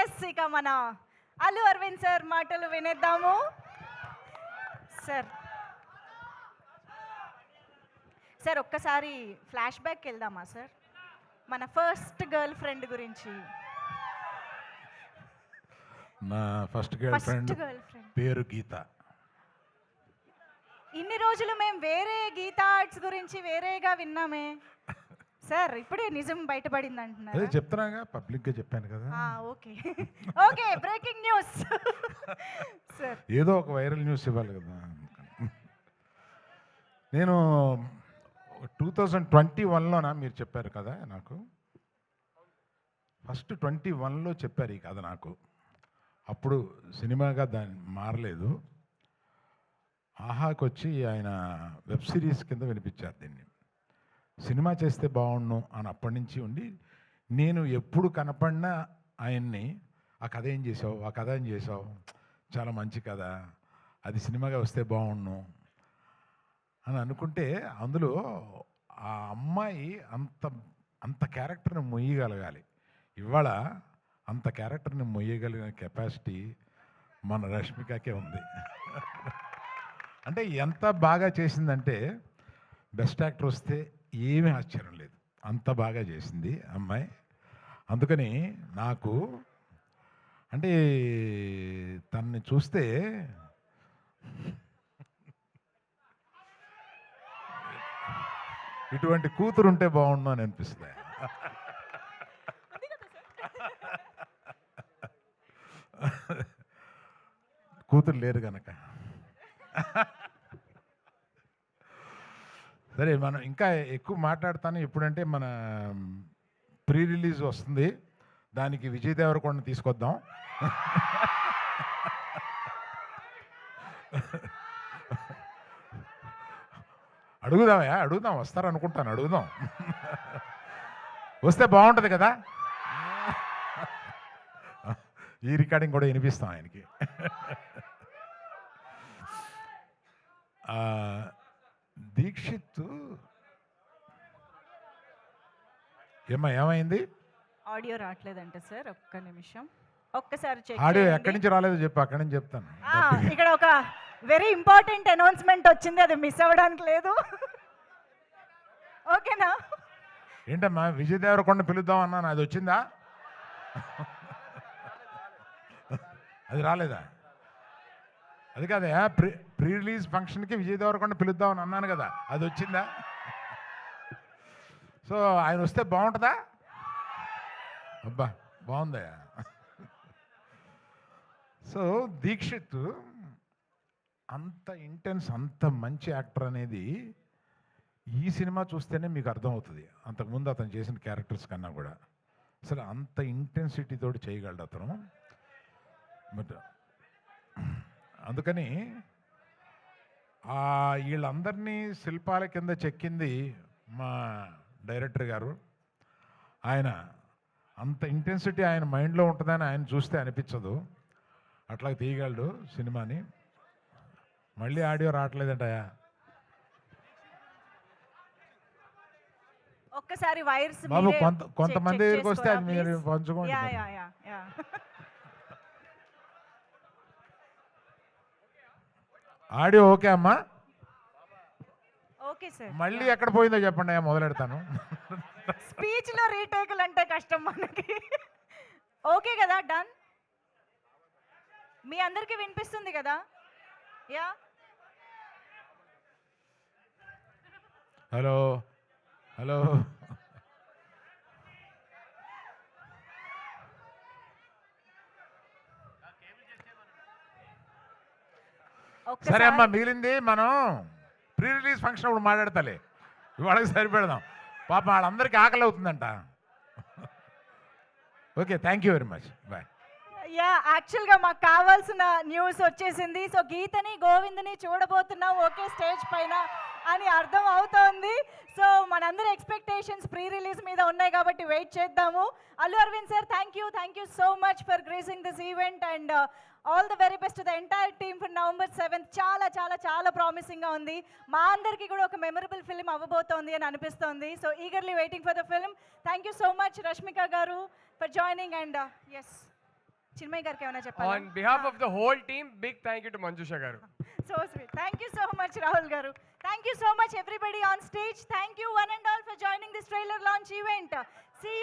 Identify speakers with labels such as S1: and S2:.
S1: Yes ఇక మన Allu Aravind sir మాటలు వినేద్దాము. సార్ సార్ ఒక్కసారి ఫ్లాష్ బ్యాక్ వెళ్దామా సార్, మన ఫస్ట్ గర్ల్ ఫ్రెండ్ గురించి.
S2: నా ఫస్ట్ గర్ల్ ఫ్రెండ్ పేరు గీత.
S1: ఇన్ని రోజులు మేము వేరే గీతా ఆర్ట్స్ గురించి వేరేగా విన్నామే సార్, ఇప్పుడే నిజం బయటపడింది అంటున్నారు.
S2: అదే చెప్తున్నాగా, పబ్లిక్ గా చెప్పాను కదా.
S1: Okay okay, breaking news sir.
S2: ఏదో ఒక వైరల్ న్యూస్ ఇవ్వాలి కదా. నేను 2021లోనా మీరు చెప్పారు కదా నాకు, ఫస్ట్ 21లో చెప్పారు ఈ కథ నాకు. అప్పుడు సినిమాగా దాన్ని మారలేదు, ఆహాకి వచ్చి ఆయన వెబ్ సిరీస్ కింద వినిపించారు దీన్ని. సినిమా చేస్తే బాగుండు అని అప్పటి నుంచి ఉండి, నేను ఎప్పుడు కనపడినా ఆయన్ని ఆ కథ ఏం చేసావు, ఆ కథ ఏం చేసావు, చాలా మంచి కథ, అది సినిమాగా వస్తే బాగుండు అని అనుకుంటే, అందులో ఆ అమ్మాయి అంత అంత క్యారెక్టర్ని మొయ్యగలగాలి. ఇవాళ అంత క్యారెక్టర్ని మొయ్యగలిగిన కెపాసిటీ మన రష్మికకే ఉంది. అంటే ఎంత బాగా చేసిందంటే, బెస్ట్ యాక్టర్ వస్తే ఏమీ ఆశ్చర్యం లేదు, అంత బాగా చేసింది అమ్మాయి. అందుకని నాకు అంటే తనని చూస్తే ఇటువంటి కూతురు ఉంటే బాగుండు అని అనిపిస్తుంది. కూతురు లేరు కనుక. సరే, మనం ఇంకా ఎక్కువ మాట్లాడతాను. ఎప్పుడంటే మన ప్రీ రిలీజ్ వస్తుంది, దానికి విజయ్ దేవరకొండ తీసుకొద్దాం. అడుగుదామయ్యా, అడుగుదాం, వస్తారనుకుంటాను, అడుగుదాం. వస్తే బాగుంటుంది కదా. ఈ రికార్డింగ్ కూడా వినిపిస్తాం ఆయనకి. దీక్షిత్ ఏమైంది?
S1: ఆడియో రావట్లేదంటే సార్, ఒక్క నిమిషం, ఒక్కసారి చెక్.
S2: ఆడియో ఎక్కడి నుంచి రాలేదో చెప్పు, అక్కడి నుంచి చెప్తాను.
S1: ఇక్కడ ఒక వెరీ ఇంపార్టెంట్ అనౌన్స్మెంట్ వచ్చింది, అది మిస్ అవ్వడానికి లేదు. ఓకేనా?
S2: ఏంటమ్మా, విజయ్ దేవరకొండ పిలుద్దాం అన్నాను, అది వచ్చిందా? అది రాలేదా? అది కాదా, ప్రీ రిలీజ్ ఫంక్షన్కి విజయ్ దేవరకొండ పిలుద్దామని అన్నాను కదా, అది వచ్చిందా? సో ఆయన వస్తే బాగుంటుందా? అబ్బా బాగుందా. సో దీక్షిత్ అంత ఇంటెన్స్, అంత మంచి యాక్టర్ అనేది ఈ సినిమా చూస్తేనే మీకు అర్థమవుతుంది. అంతకుముందు అతను చేసిన క్యారెక్టర్స్ కన్నా కూడా అసలు అంత ఇంటెన్సిటీ తోటి చేయగలడు అతను. బట్ అందుకని వీళ్ళందరినీ శిల్పాల కింద చెక్కింది మా డైరెక్టర్ గారు. ఆయన అంత ఇంటెన్సిటీ ఆయన మైండ్లో ఉంటుందని ఆయన చూస్తే అనిపించదు, అట్లా తీయగలడు సినిమాని. మళ్ళీ ఆడియో రావట్లేదంటయా,
S1: ఒక్కసారి వైర్స్
S2: బాబు కొంతమంది దగ్గరికి వస్తే అది మీరు పంచుకోండి. ఆడియో ఓకే అమ్మా?
S1: Okay sir.
S2: మళ్ళీ ఎక్కడ పోయిందో చెప్పండి, మొదలెడతాను.
S1: స్పీచ్ లో రీటేకులు అంటే కష్టం మనకి. ఓకే కదా, డన్. మీ అందరికీ వినిపిస్తుంది కదా? Yeah,
S2: hello hello. సరే అమ్మా, మిగిలింది మనం ప్రీ రిలీజ్ ఫంక్షన్ అప్పుడు మాట్లాడతాలే, ఇవాళకి సరిపెడదాం. పాపం వాళ్ళందరికీ ఆకలి అవుతుందంట. Okay, thank you very much, bye.
S1: Yeah, యాక్చువల్గా మాకు కావాల్సిన న్యూస్ వచ్చేసింది. సో గీతని గోవిందని చూడబోతున్నాం ఒకే స్టేజ్ పైన అని అర్థం అవుతోంది. సో మనందరి ఎక్స్పెక్టేషన్స్ ప్రీ రిలీజ్ మీద ఉన్నాయి కాబట్టి వెయిట్ చేద్దాము. Allu Aravind sir, thank you so much for gracing this event and all the very best to the entire team for November 7th. చాలా చాలా చాలా ప్రామిసింగ్గా ఉంది. మా అందరికీ కూడా ఒక మెమరబుల్ ఫిల్మ్ అవ్వబోతోంది అని అనిపిస్తోంది. So eagerly waiting for the film. Thank you so much Rashmika గారు for joining and yes. Chinmay గారికి ఏమైనా చెప్పాలా?
S3: On behalf of the whole team, big thank you to Manjusha garu.
S1: So sweet. Thank you so much, Rahul garu. Thank you so much, everybody on stage. Thank you, one and all, for joining this trailer launch event. See you.